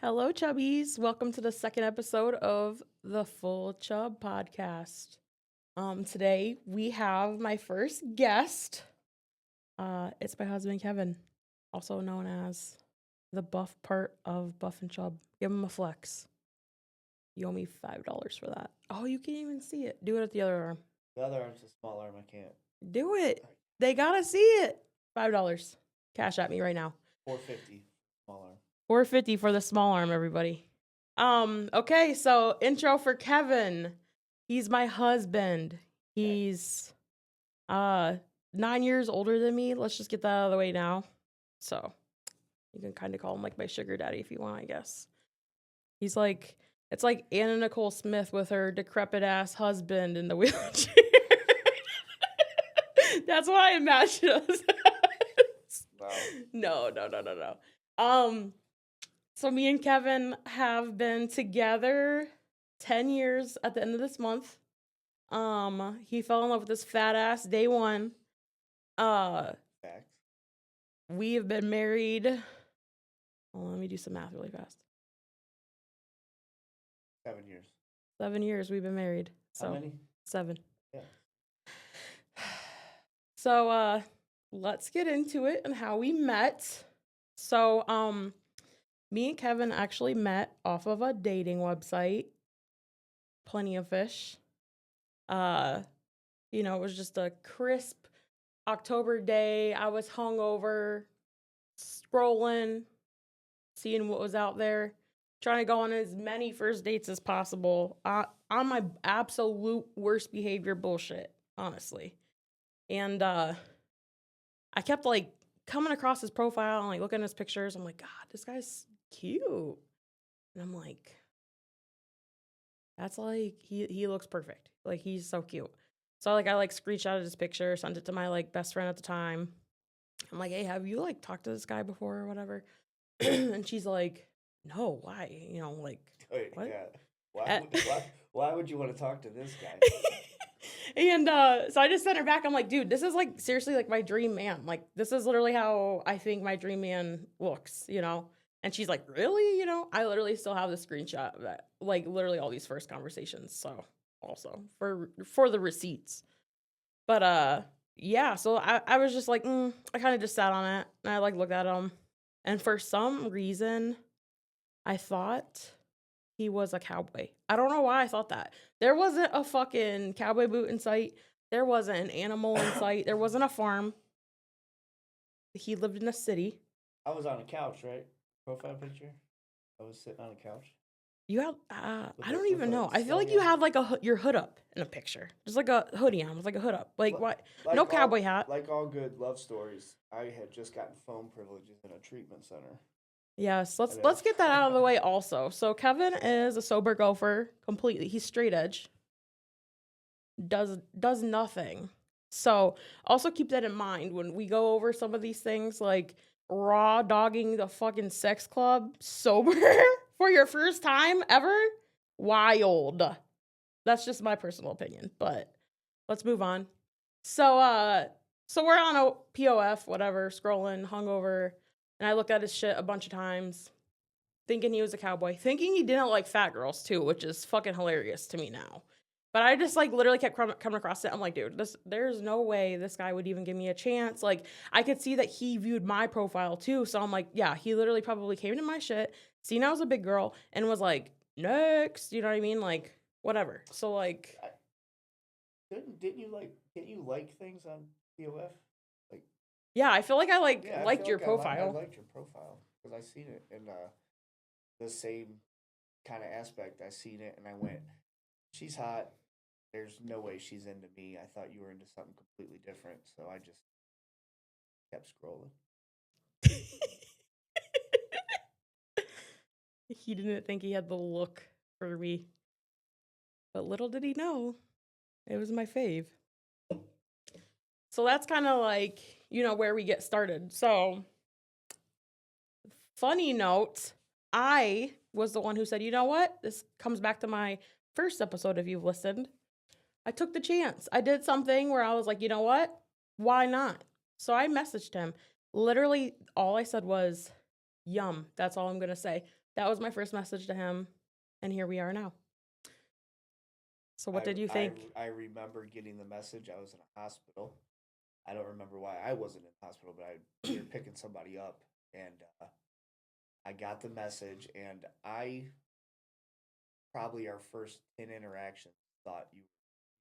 Hello, Chubbies. Welcome to the second episode of the Full Chub podcast. Today we have my first guest. It's my husband, Kevin, also known as the buff part of Buffnchub. Give him a flex. You owe me $5 for that. Oh, you can't even see it. Do it at the other arm. The other arm's a small arm. I can't. Do it. They gotta see it. $5. Cash at me right now. $4.50 small arm. $4.50 for the small arm, everybody. Okay, so intro for Kevin. He's my husband. He's 9 years older than me. Let's just get that out of the way now. So you can kind of call him like my sugar daddy if you want, I guess. He's like, it's like Anna Nicole Smith with her decrepit ass husband in the wheelchair. That's what I imagine us as. Wow. No. So me and Kevin have been together 10 years at the end of this month. He fell in love with this fat ass day one. Facts. We have been married. Let me do some math really fast. 7 years. 7 years we've been married. So How many? 7. Yeah. So let's get into it and how we met. So me and Kevin actually met off of a dating website, Plenty of Fish. It was just a crisp October day. I was hungover, scrolling, seeing what was out there, trying to go on as many first dates as possible. On my absolute worst behavior bullshit, honestly. And I kept like coming across his profile and like looking at his pictures. I'm like, God, this guy's cute. And I'm like, that's like he looks perfect. Like he's so cute. So like I like screenshotted his picture, sent it to my like best friend at the time. I'm like, hey, have you like talked to this guy before or whatever? And she's like, no, why? Like Wait, what? Yeah. Why would you want to talk to this guy? And so I just sent her back. I'm like, dude, this is like seriously like my dream man. Like this is literally how I think my dream man looks, And she's like, really? I literally still have the screenshot of that, like literally all these first conversations. So also for the receipts. But yeah, so I was just like, I kind of just sat on it and I like looked at him. And for some reason, I thought he was a cowboy. I don't know why I thought that. There wasn't a fucking cowboy boot in sight. There wasn't an animal in sight. There wasn't a farm. He lived in a city. I was on a couch, right? Profile picture. I was sitting on a couch. You had, I don't even know. I feel like you had like your hood up in a picture. Just like a hoodie on with like a hood up. Like what? No cowboy hat. Like all good love stories, I had just gotten phone privileges in a treatment center. Yes, let's get that out of the way also. So Kevin is a sober gopher completely. He's straight edge. Does nothing. So also keep that in mind when we go over some of these things, like raw dogging the fucking sex club sober for your first time ever. Wild. That's just my personal opinion, but let's move on. So we're on a POF, whatever, scrolling, hungover. And I looked at his shit a bunch of times, thinking he was a cowboy, thinking he didn't like fat girls too, which is fucking hilarious to me now. But I just like literally kept coming across it. I'm like, dude, there's no way this guy would even give me a chance. Like I could see that he viewed my profile too. So I'm like, yeah, he literally probably came to my shit, seen I was a big girl, and was like, next, you know what I mean? Like whatever. So like, didn't you like things on POF? Yeah, I feel like I liked your profile. I liked your profile because I seen it in the same kind of aspect. I seen it and I went, she's hot. There's no way she's into me. I thought you were into something completely different, so I just kept scrolling. He didn't think he had the look for me, but little did he know, it was my fave. So that's kind of like, where we get started. So, funny note, I was the one who said, you know what? This comes back to my first episode if you've listened. I took the chance. I did something where I was like, you know what? Why not? So I messaged him. Literally, all I said was, Yum. That's all I'm going to say. That was my first message to him. And here we are now. So what did you think? I remember getting the message. I was in a hospital. I don't remember why I wasn't in the hospital, but we were picking somebody up, and I got the message, and I probably our first 10 interactions thought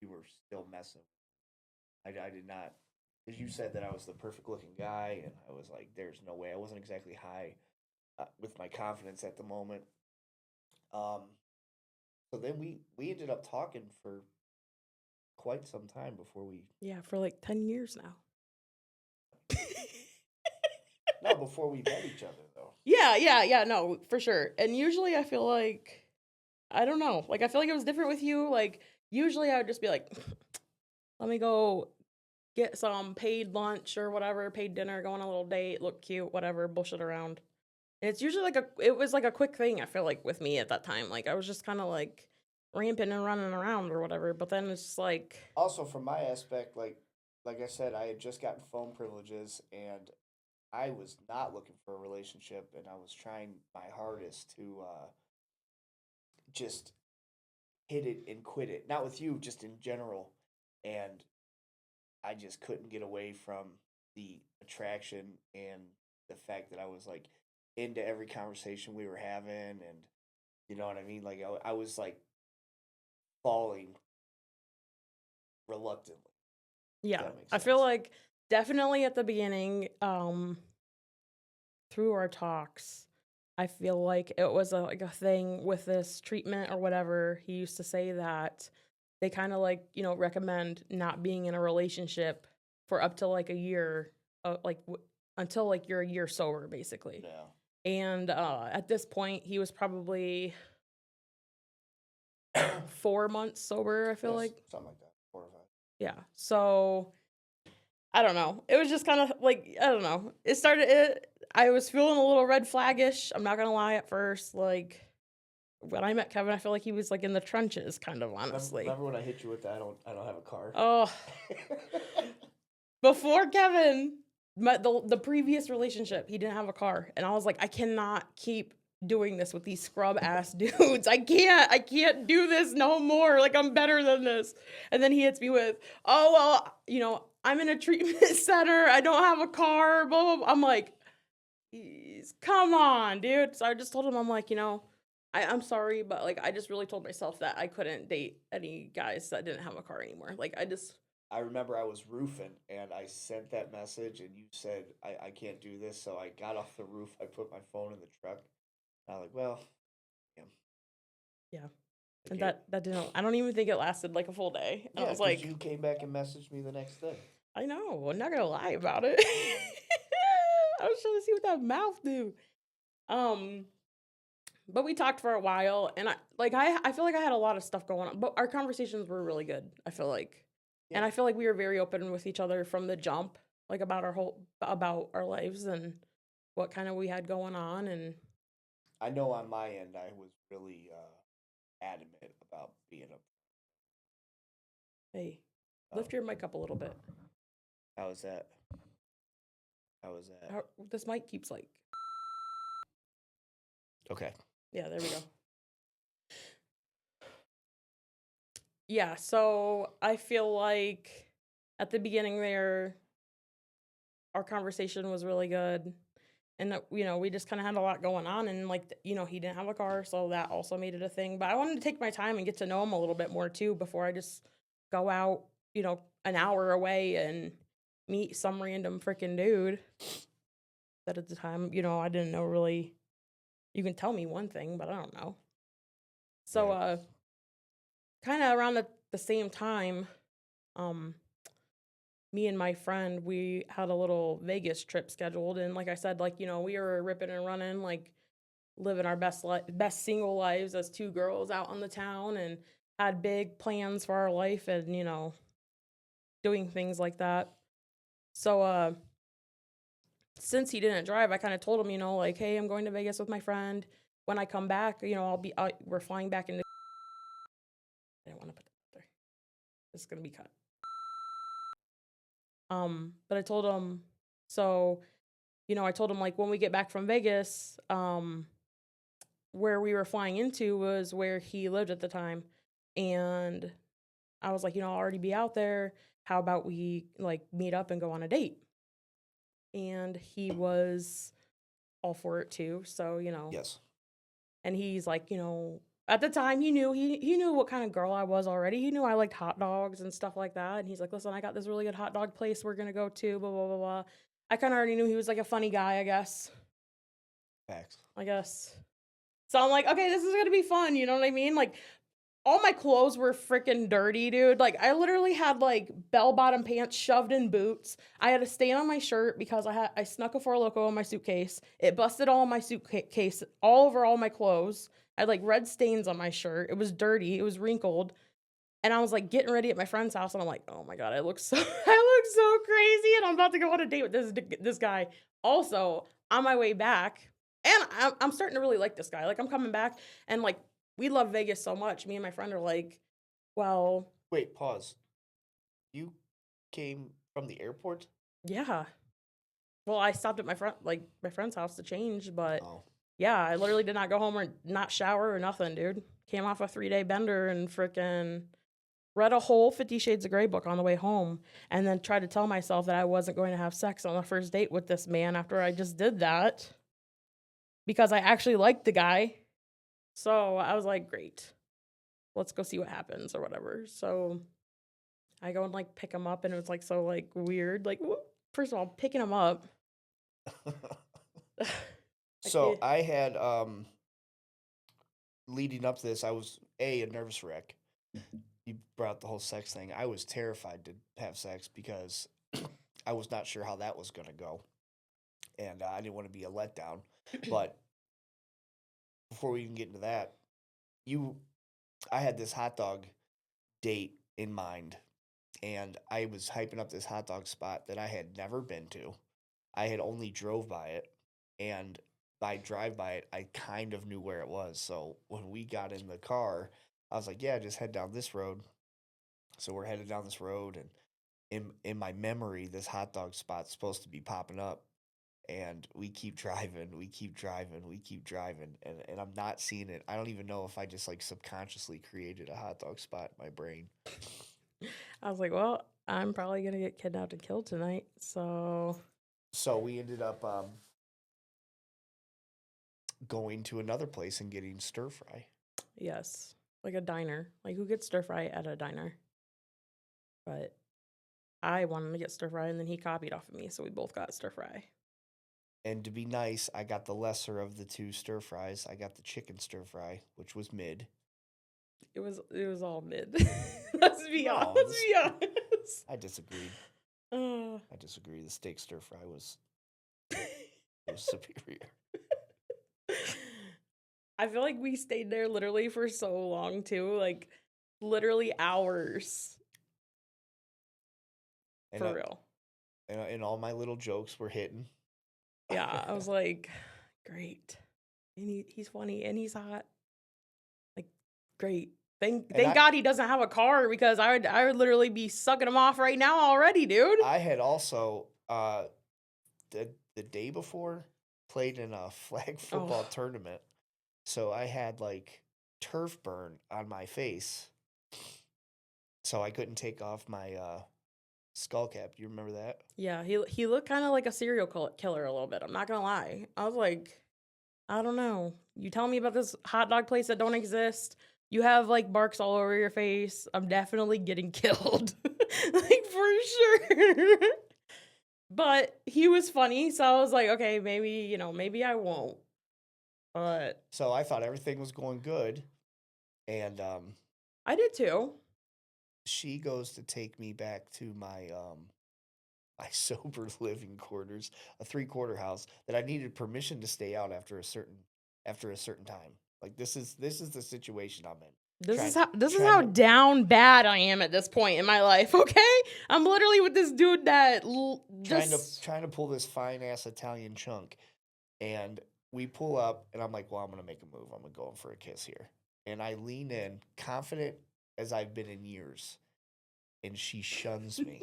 you were still messing. I did not, because you said that I was the perfect looking guy, and I was like, there's no way. I wasn't exactly high with my confidence at the moment. Um, so then we ended up talking for quite some time before we. Yeah, for like 10 years now. No, before we met each other, though. Yeah, no, for sure. And usually I feel like, I don't know, like I feel like it was different with you. Like usually I would just be like, let me go get some paid lunch or whatever, paid dinner, go on a little date, look cute, whatever, bullshit around. And it's usually it was like a quick thing, I feel like, with me at that time. Like I was just kind of like ramping and running around or whatever. But then it's just like, Also, from my aspect, like I said, I had just gotten phone privileges, and I was not looking for a relationship, and I was trying my hardest to just hit it and quit it. Not with you, just in general. And I just couldn't get away from the attraction and the fact that I was like into every conversation we were having, and you know what I mean. Like I was like falling reluctantly. yeah, That makes I sense. feel like definitely at the beginning, through our talks, I feel like it was like a thing with this treatment or whatever. He used to say that they kind of like, recommend not being in a relationship for up to like a year, until like you're a year sober, basically. Yeah. And at this point, he was probably 4 months sober, I feel like. Something like that. 4 or 5. Yeah. So I don't know. It was just kind of like, I don't know. I was feeling a little red flaggish. I'm not going to lie at first. Like, when I met Kevin, I feel like he was like in the trenches, kind of, honestly. Remember when I hit you with that? I don't have a car. Oh, before Kevin, the previous relationship, he didn't have a car. And I was like, I cannot keep doing this with these scrub ass dudes. I can't do this no more. Like, I'm better than this. And then he hits me with, oh, well, I'm in a treatment center. I don't have a car. Blah, blah, blah. I'm like, come on, dude. So I just told him, I'm like, I'm sorry, but like, I just really told myself that I couldn't date any guys that didn't have a car anymore. Like, I remember I was roofing, and I sent that message, and you said, I can't do this. So I got off the roof. I put my phone in the truck. And I was like, well, yeah. And that didn't, I don't even think it lasted like a full day. And yeah, I was like, you came back and messaged me the next day. I know, I'm not gonna lie about it. I was trying to see what that mouth do. But we talked for a while, and I feel like I had a lot of stuff going on, but our conversations were really good, I feel like. Yeah. And I feel like we were very open with each other from the jump, like about our lives and what kind of we had going on. And I know on my end, I was really adamant about being a. hey, lift your mic up a little bit. How was that? This mic keeps like. Okay. Yeah, there we go. Yeah, so I feel like at the beginning there, our conversation was really good. And, we just kind of had a lot going on. And, he didn't have a car, so that also made it a thing. But I wanted to take my time and get to know him a little bit more, too, before I just go out, an hour away and meet some random freaking dude that at the time, I didn't know really. You can tell me one thing, but I don't know. So, kind of around the same time, me and my friend, we had a little Vegas trip scheduled. And like I said, we were ripping and running, like living our best single lives as two girls out on the town, and had big plans for our life and, doing things like that. So, since he didn't drive, I kind of told him, like, hey, I'm going to Vegas with my friend. When I come back, we're flying back into. I didn't want to put that there. It's going to be cut. But I told him, so I told him, like, when we get back from Vegas, where we were flying into was where he lived at the time. And I was like, I'll already be out there. How about we, like, meet up and go on a date? And he was all for it too. So, Yes. and he's like, at the time he knew what kind of girl I was already. He knew I liked hot dogs and stuff like that. And he's like, listen, I got this really good hot dog place we're gonna go to, blah, blah, blah, blah. I kind of already knew he was like a funny guy, I guess. Facts. I guess. So I'm like, okay, this is gonna be fun, you know what I mean? Like, all my clothes were freaking dirty, dude. Like, I literally had, like, bell-bottom pants shoved in boots. I had a stain on my shirt because I snuck a Four Loko in my suitcase. It busted all in my suitcase, all over all my clothes. I had, like, red stains on my shirt. It was dirty. It was wrinkled. And I was, like, getting ready at my friend's house, and I'm like, oh, my God, I look so crazy, and I'm about to go on a date with this guy. Also, on my way back, and I'm starting to really like this guy. Like, I'm coming back, and, like, we love Vegas so much. Me and my friend are like, well, Wait, pause. You came from the airport? yeah. Well, I stopped at my friend's house to change, but Oh. yeah, I literally did not go home or not shower or nothing, dude. Came off a 3-day bender and freaking read a whole 50 Shades of Grey book on the way home, and then tried to tell myself that I wasn't going to have sex on the first date with this man after I just did that because I actually liked the guy. So I was like, great, let's go see what happens or whatever. So I go and, like, pick him up, and it was, like, so, like, weird. Like, first of all, picking him up. So I had, leading up to this, I was a nervous wreck. You brought up the whole sex thing. I was terrified to have sex because I was not sure how that was going to go. And I didn't want to be a letdown. But before we even get into that, I had this hot dog date in mind, and I was hyping up this hot dog spot that I had never been to. I had only drove by it, and by drive by it, I kind of knew where it was. So when we got in the car, I was like, yeah, just head down this road. So we're headed down this road, and in my memory, this hot dog spot's supposed to be popping up. And we keep driving, and I'm not seeing it. I don't even know if I just, like, subconsciously created a hot dog spot in my brain. I was like, well, I'm probably gonna get kidnapped and killed tonight. So we ended up going to another place and getting stir fry. yes, like a diner. Like, who gets stir fry at a diner? But I wanted to get stir fry, and then he copied off of me, so we both got stir fry. And to be nice, I got the lesser of the two stir fries. I got the chicken stir fry, which was mid. It was all mid. Let's be honest. I disagreed. I disagree. The steak stir fry was superior. I feel like we stayed there literally for so long too, like literally hours. And, for real. And all my little jokes were hitting. Yeah, I was like, great. And he's funny and he's hot. Like, great. Thank God he doesn't have a car, because I would literally be sucking him off right now already, dude. I had also the day before played in a flag football tournament. So I had, like, turf burn on my face. So I couldn't take off my skull cap. Do you remember that? Yeah, he looked kind of like a serial killer a little bit. I'm not gonna lie. I was like, I don't know. You tell me about this hot dog place that don't exist. You have, like, marks all over your face. I'm definitely getting killed, like, for sure. But he was funny, so I was like, okay, maybe I won't. But so I thought everything was going good, and I did too. She goes to take me back to my my sober living quarters, a 3-quarter house that I needed permission to stay out after a certain time. Like, this is the situation I'm in. This is how down bad I am at this point in my life. Okay, I'm literally with this dude that trying to pull this fine ass Italian chunk, and we pull up, and I'm like, well, I'm gonna make a move. I'm gonna go in for a kiss here, and I lean in, confident as I've been in years, and she shuns me.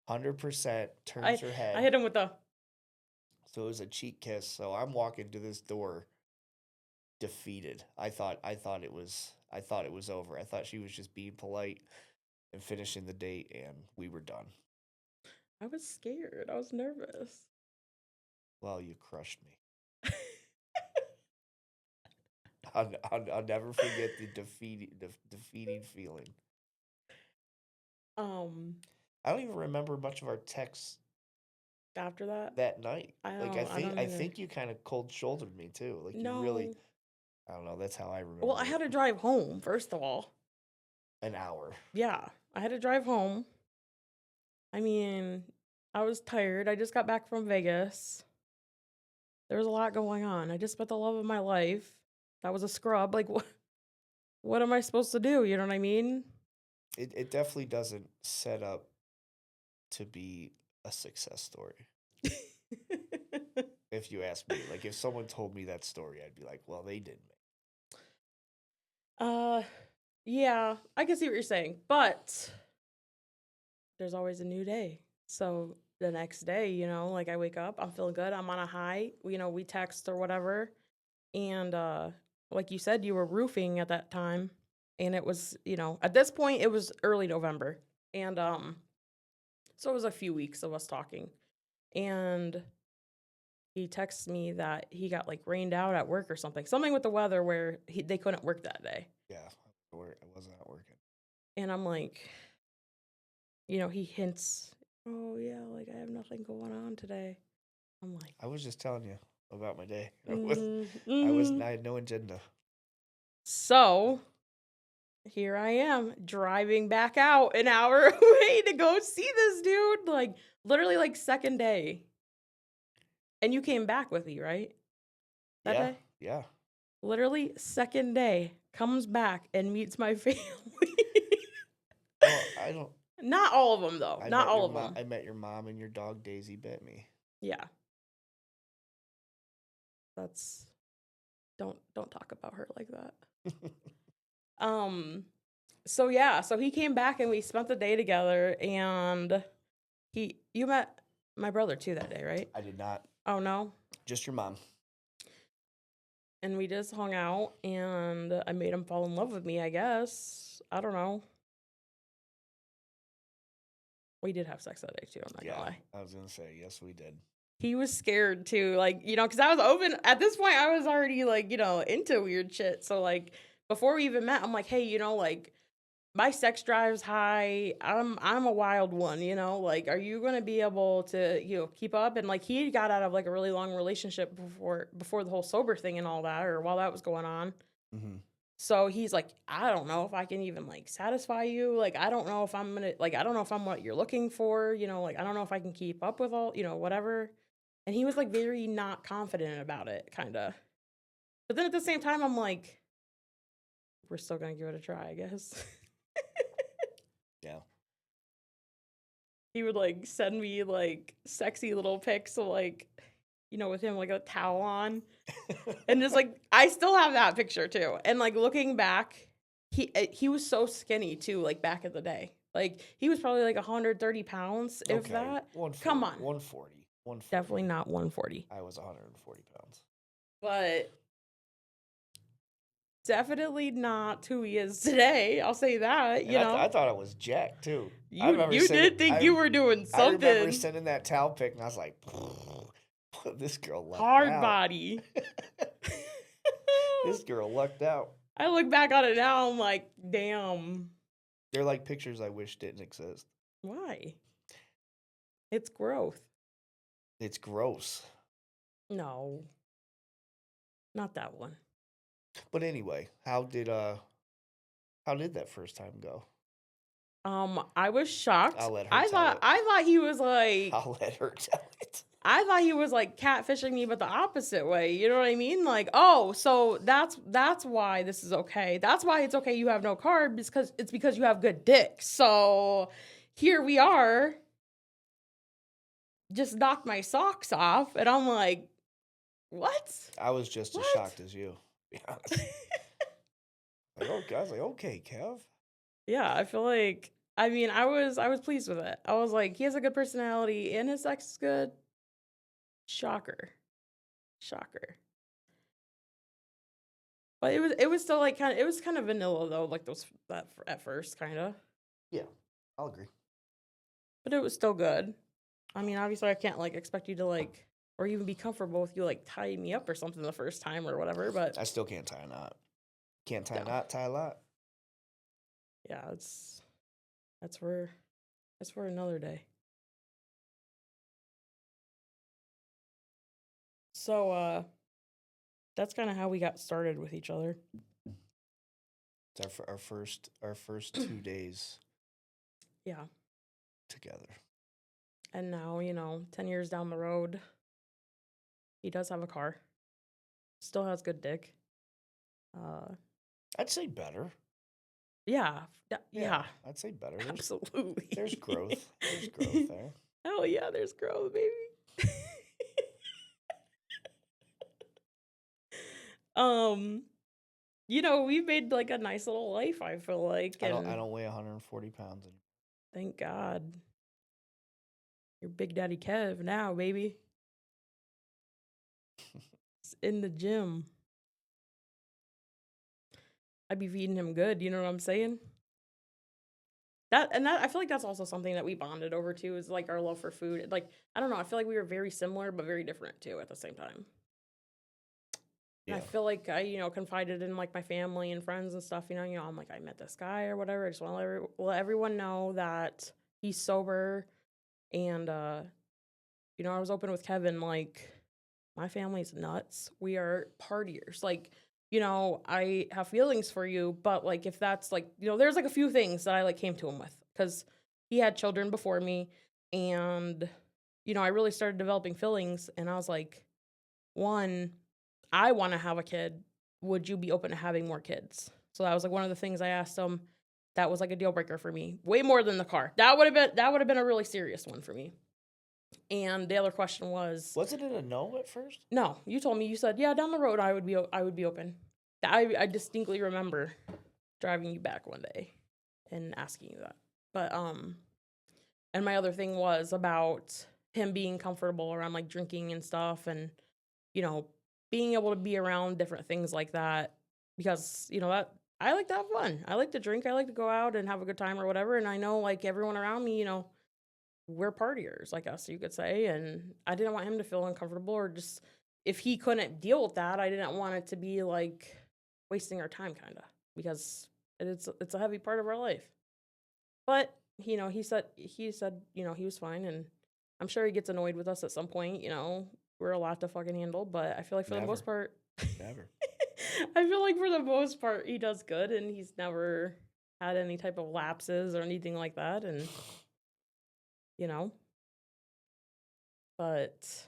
100% turns her head. I hit him with the So it was a cheek kiss. So I'm walking to this door defeated. I thought it was over. I thought she was just being polite and finishing the date, and we were done. I was scared. I was nervous. Well, you crushed me. I'll never forget the defeating feeling. I don't even remember much of our texts After that night. I think you kind of cold shouldered me too. Like you really, I don't know. That's how I remember. Well, I had to drive home first of all. An hour. Yeah, I had to drive home. I mean, I was tired. I just got back from Vegas. There was a lot going on. I just met the love of my life. That was a scrub. Like, what am I supposed to do? You know what I mean? It definitely doesn't set up to be a success story. If you ask me, like if someone told me that story, I'd be like, well, they didn't. Yeah, I can see what you're saying, but there's always a new day. So the next day, you know, like I wake up, I'm feeling good, I'm on a high, you know, we text or whatever. And like you said, you were roofing at that time. And it was, you know, at this point it was early November. And so it was a few weeks of us talking. And he texts me that he got like rained out at work or something. Something with the weather where they couldn't work that day. Yeah, I wasn't out working. And I'm like, you know, he hints, oh yeah, like I have nothing going on today. I'm like, I was just telling you about my day. I had no agenda. So here I am driving back out an hour away to go see this dude. Like literally like second day. And you came back with me, right? That day? Yeah. Literally second day, comes back and meets my family. Well, I don't. Not all of them though. Not all of them. I met your mom and your dog Daisy bit me. Yeah. That's don't talk about her like that. So yeah, so he came back and we spent the day together, and you met my brother too that day, right? I did not. Oh no? Just your mom. And we just hung out, and I made him fall in love with me, I guess. I don't know. We did have sex that day too, I'm not gonna lie. I was gonna say, yes, we did. He was scared too, like, you know, because I was open. At this point, I was already, like, you know, into weird shit. So, like, before we even met, I'm like, hey, you know, like, my sex drive's high. I'm a wild one, you know? Like, are you going to be able to, you know, keep up? And, like, he got out of, like, a really long relationship before the whole sober thing and all that, or while that was going on. Mm-hmm. So he's like, I don't know if I can even, like, satisfy you. Like, I don't know if I'm going to, like, I don't know if I'm what you're looking for, you know? Like, I don't know if I can keep up with all, you know, whatever. And he was, like, very not confident about it, kind of. But then at the same time, I'm like, we're still going to give it a try, I guess. Yeah. He would, like, send me, like, sexy little pics of, like, you know, with him, like, a towel on. And just, like, I still have that picture, too. And, like, looking back, he was so skinny, too, like, back in the day. Like, he was probably, like, 130 pounds, if that. Come on. 140. Definitely not 140. I was 140 pounds. But definitely not who he is today. I'll say that, you know. I thought I was jacked, too. You did think you were doing something. I remember sending that towel pic, and I was like, this girl lucked out. Hard body. This girl lucked out. I look back on it now, I'm like, damn. They're like pictures I wish didn't exist. Why? It's growth. It's gross. No. Not that one. But anyway, how did that first time go? I was shocked. I'll let her I thought he was like, I'll let her tell it. I thought he was like catfishing me, but the opposite way. You know what I mean? Like, oh, so that's why this is okay. That's why it's okay you have no card, because you have good dick. So here we are. Just knocked my socks off, and I'm like, what? I was just as shocked as you, to be honest. I was like, okay, Kev. Yeah, I feel like, I mean, I was pleased with it. I was like, he has a good personality and his sex is good. Shocker. But it was still like it was kind of vanilla though, like that at first kind of. Yeah, I'll agree. But it was still good. I mean, obviously I can't like expect you to like or even be comfortable with you like tying me up or something the first time or whatever, but I still can't tie a knot. Can't tie a No. knot, tie a lot. yeah, that's for another day. So that's kind of how we got started with each other. It's our first 2 days Yeah. together. And now, 10 years down the road, he does have a car. Still has good dick. I'd say better. Yeah. Yeah. I'd say better. Absolutely. There's growth. There's growth there. Hell yeah, there's growth, baby. We've made like a nice little life, I feel like. I don't weigh 140 pounds anymore. Thank God. You're Big Daddy Kev now, baby. It's in the gym. I'd be feeding him good, you know what I'm saying? That I feel like that's also something that we bonded over too, is like our love for food. Like, I don't know, I feel like we were very similar but very different too at the same time. Yeah. I feel like I, confided in like my family and friends and stuff, I'm like, I met this guy or whatever. I just want to let everyone know that he's sober. And, I was open with Kevin, like, my family's nuts. We are partiers. Like, I have feelings for you, but like, if that's like, there's like a few things that I like came to him with because he had children before me. And, I really started developing feelings and I was like, one, I want to have a kid. Would you be open to having more kids? So that was like one of the things I asked him. That was like a deal breaker for me, way more than the car. That would have been a really serious one for me. And the other question was, wasn't it a no at first? No, you told me. You said, yeah, down the road I would be open. I distinctly remember driving you back one day and asking you that. But and my other thing was about him being comfortable around like drinking and stuff, and being able to be around different things like that, because that I like to have fun. I like to drink. I like to go out and have a good time or whatever. And I know like everyone around me, we're partiers, I guess you could say. And I didn't want him to feel uncomfortable, or just if he couldn't deal with that, I didn't want it to be like wasting our time, kind of, because it's a heavy part of our life. But he said he was fine, and I'm sure he gets annoyed with us at some point. We're a lot to fucking handle, but I feel like for the most part, never. I feel like for the most part he does good, and he's never had any type of lapses or anything like that, and but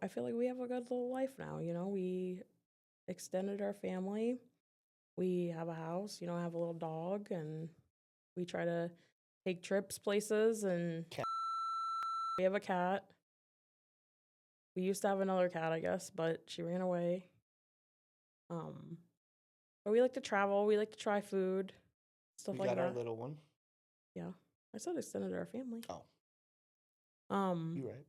I feel like we have a good little life now. We extended our family. We have a house, I have a little dog, and we try to take trips places, and we have a cat. We used to have another cat, I guess, but she ran away. But we like to travel. We like to try food, stuff like that. We got our little one. Yeah, I said extended our family. Oh, you're right.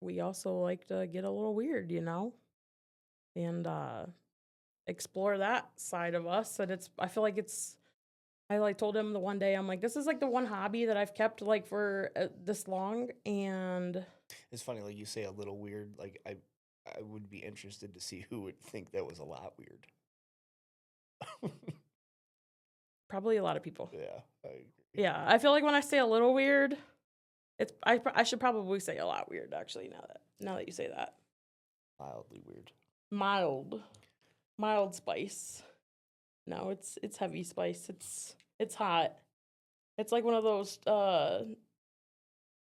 We also like to get a little weird, and explore that side of us. And I feel like I like told him the one day, I'm like, this is like the one hobby that I've kept like for this long. And it's funny, like you say a little weird, like I would be interested to see who would think that was a lot weird. Probably a lot of people. Yeah, I agree. Yeah, I feel like when I say a little weird, I should probably say a lot weird, actually, now that you say that. Mildly weird. Mild spice. No, it's heavy spice. It's hot. It's like one of those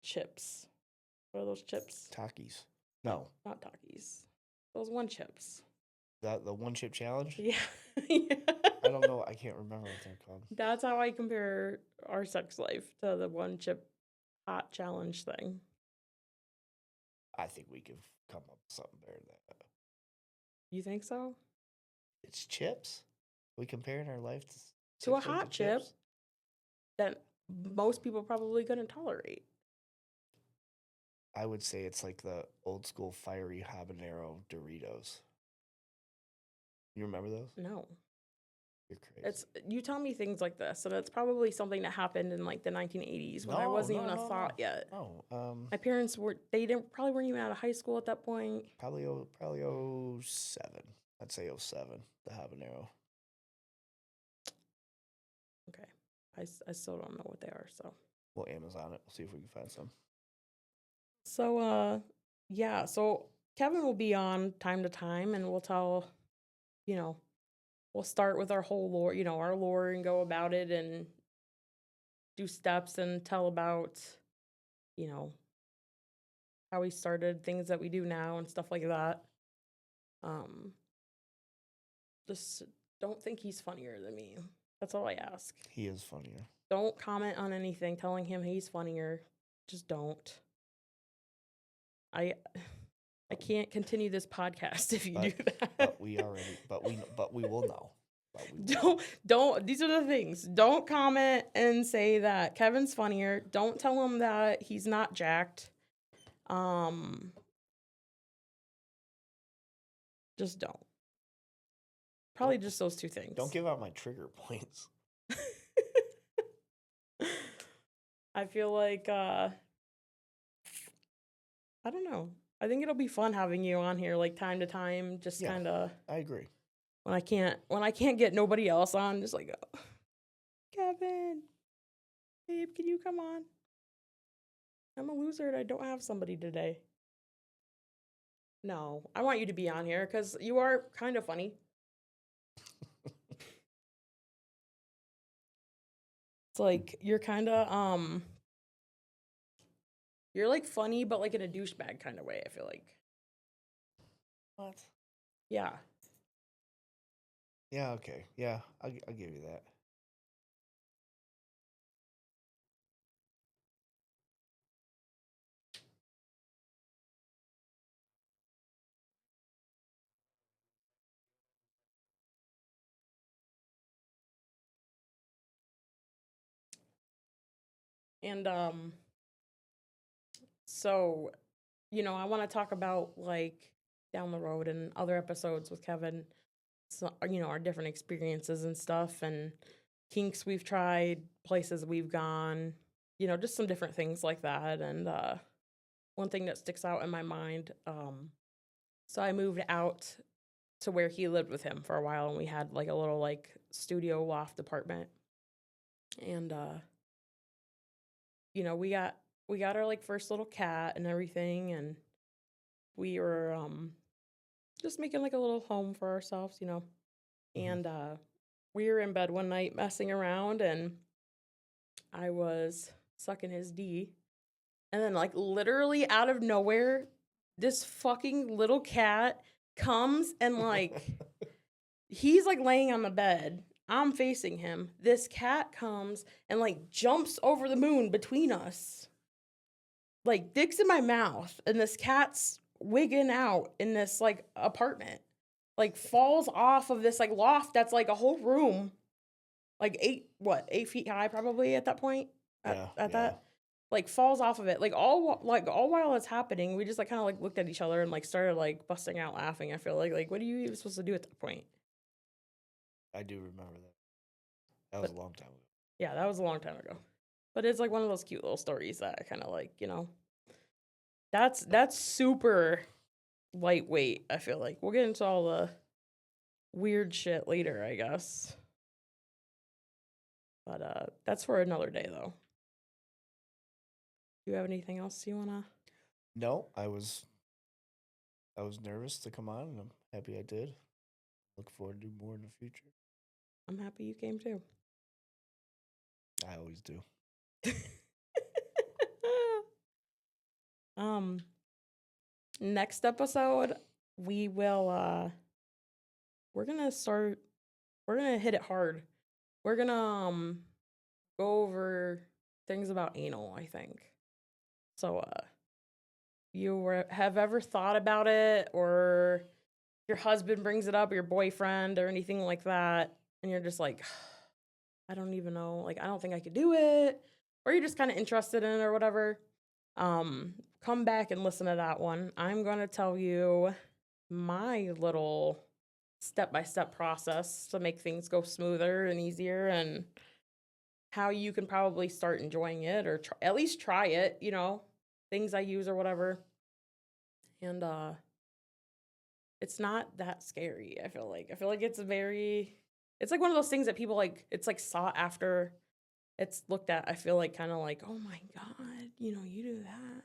chips. What are those chips? Takis. No. Not Takis. Those one chips. The one chip challenge? Yeah. I don't know. I can't remember what they're called. That's how I compare our sex life to the one chip hot challenge thing. I think we could come up with something better than that. You think so? It's chips. We compared our life to a hot chip. Then, most people probably couldn't tolerate. I would say it's like the old school fiery habanero Doritos. You remember those? No. You're crazy. It's you tell me things like this, and it's probably something that happened in like the 1980s when I wasn't even a thought yet. No. My parents probably weren't even out of high school at that point. Probably 07. I'd say 07, the habanero. Okay. I still don't know what they are, so. We'll Amazon it. We'll see if we can find some. So, yeah. So Kevin will be on time to time, and we'll tell, we'll start with our whole lore, our lore, and go about it and do steps and tell about, how we started, things that we do now, and stuff like that. Just don't think he's funnier than me. That's all I ask. He is funnier. Don't comment on anything telling him he's funnier. Just don't. I can't continue this podcast if you do that. But we will know. Don't. These are the things. Don't comment and say that Kevin's funnier. Don't tell him that he's not jacked. Just don't. Probably just those two things. Don't give out my trigger points. I feel like I don't know. I think it'll be fun having you on here like time to time, just kind of. I agree. When I can't get nobody else on, just like, oh, Kevin, babe, can you come on? I'm a loser and I don't have somebody today. No, I want you to be on here because you are kind of funny. It's like you're kind of you're like funny, but like in a douchebag kind of way. I feel like. What? Yeah. Yeah. Okay. Yeah, I'll give you that. And so, I want to talk about like down the road and other episodes with Kevin, so, our different experiences and stuff and kinks we've tried, places we've gone, just some different things like that. And one thing that sticks out in my mind, so I moved out to where he lived with him for a while, and we had like a little like studio loft apartment. And we got our like first little cat and everything, and we were just making like a little home for ourselves, And we were in bed one night messing around, and I was sucking his D, and then like literally out of nowhere, this fucking little cat comes and like he's like laying on the bed. I'm facing him. This cat comes and like jumps over the moon between us. Like dicks in my mouth, and this cat's wigging out in this like apartment. Like falls off of this like loft that's like a whole room. Like 8 feet high probably at that point. At that. Like falls off of it. Like all while it's happening, we just like kind of like looked at each other and like started like busting out laughing. I feel like what are you even supposed to do at that point? I do remember that. That was a long time ago. Yeah, that was a long time ago. But it's like one of those cute little stories that I kind of like, That's super lightweight, I feel like. We'll get into all the weird shit later, I guess. But that's for another day, though. Do you have anything else you wanna? No, I was nervous to come on, and I'm happy I did. Look forward to do more in the future. I'm happy you came too. I always do. Next episode, we're gonna hit it hard. We're gonna go over things about anal, I think. So have ever thought about it, or your husband brings it up, or your boyfriend or anything like that, and you're just like, I don't even know, like I don't think I could do it, or you're just kind of interested in it or whatever, come back and listen to that one. I'm going to tell you my little step-by-step process to make things go smoother and easier, and how you can probably start enjoying it, or at least try it, you know, things I use or whatever. And it's not that scary. I feel like it's like one of those things that people like, it's like sought after, it's looked at, I feel like, kind of like, oh my god, you know, you do that.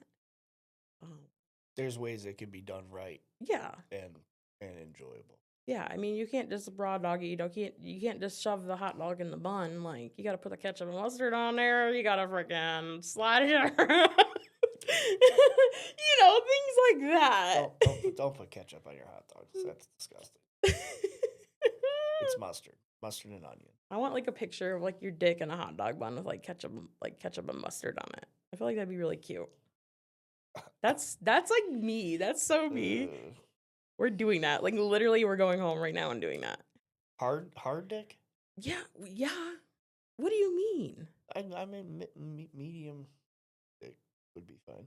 There's ways it can be done right. Yeah. And enjoyable. Yeah, I mean, you can't just raw dog it. You can't just shove the hot dog in the bun. Like, you got to put the ketchup and mustard on there. You got to freaking slide it around. You know, things like that. Don't put ketchup on your hot dogs. That's disgusting. It's mustard and onion. I want like a picture of like your dick in a hot dog bun with like ketchup and mustard on it. I feel like that'd be really cute. That's like me. That's so me. We're doing that. Like, literally, we're going home right now and doing that. Hard dick? Yeah. What do you mean? I mean, medium dick would be fine.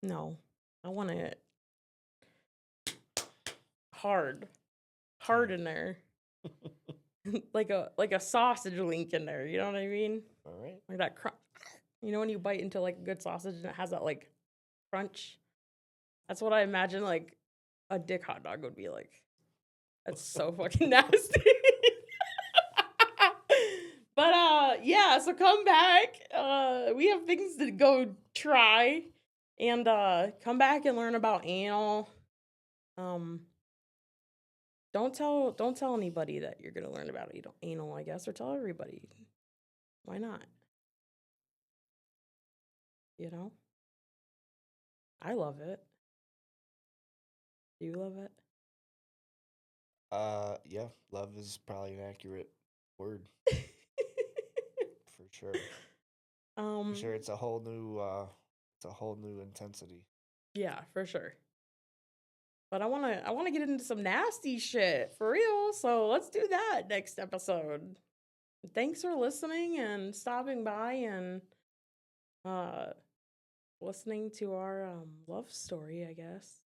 No, I want it hard in there, like a sausage link in there. You know what I mean? All right. Like that crunch. You know when you bite into like a good sausage and it has that like crunch. That's what I imagine like a dick hot dog would be like. That's so fucking nasty. But yeah, so come back. We have things to go try, and come back and learn about anal. Don't tell anybody that you're gonna learn about anal, I guess, or tell everybody. Why not? You know? I love it. Do you love it? Yeah, love is probably an accurate word. For sure. For sure, it's a whole new intensity. Yeah, for sure. But I wanna get into some nasty shit for real. So let's do that next episode. Thanks for listening and stopping by and listening to our love story, I guess.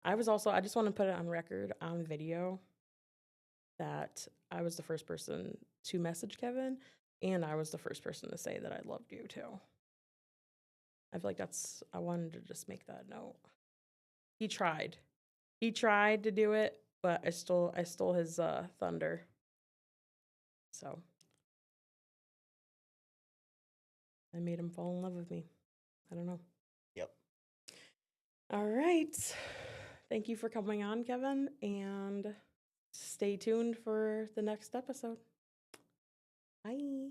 I just want to put it on record on video that I was the first person to message Kevin, and I was the first person to say that I loved you too. I feel like I wanted to just make that note. He tried to do it, but I stole his thunder. So I made him fall in love with me. I don't know. Yep. All right. Thank you for coming on, Kevin, and stay tuned for the next episode. Bye.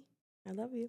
I love you.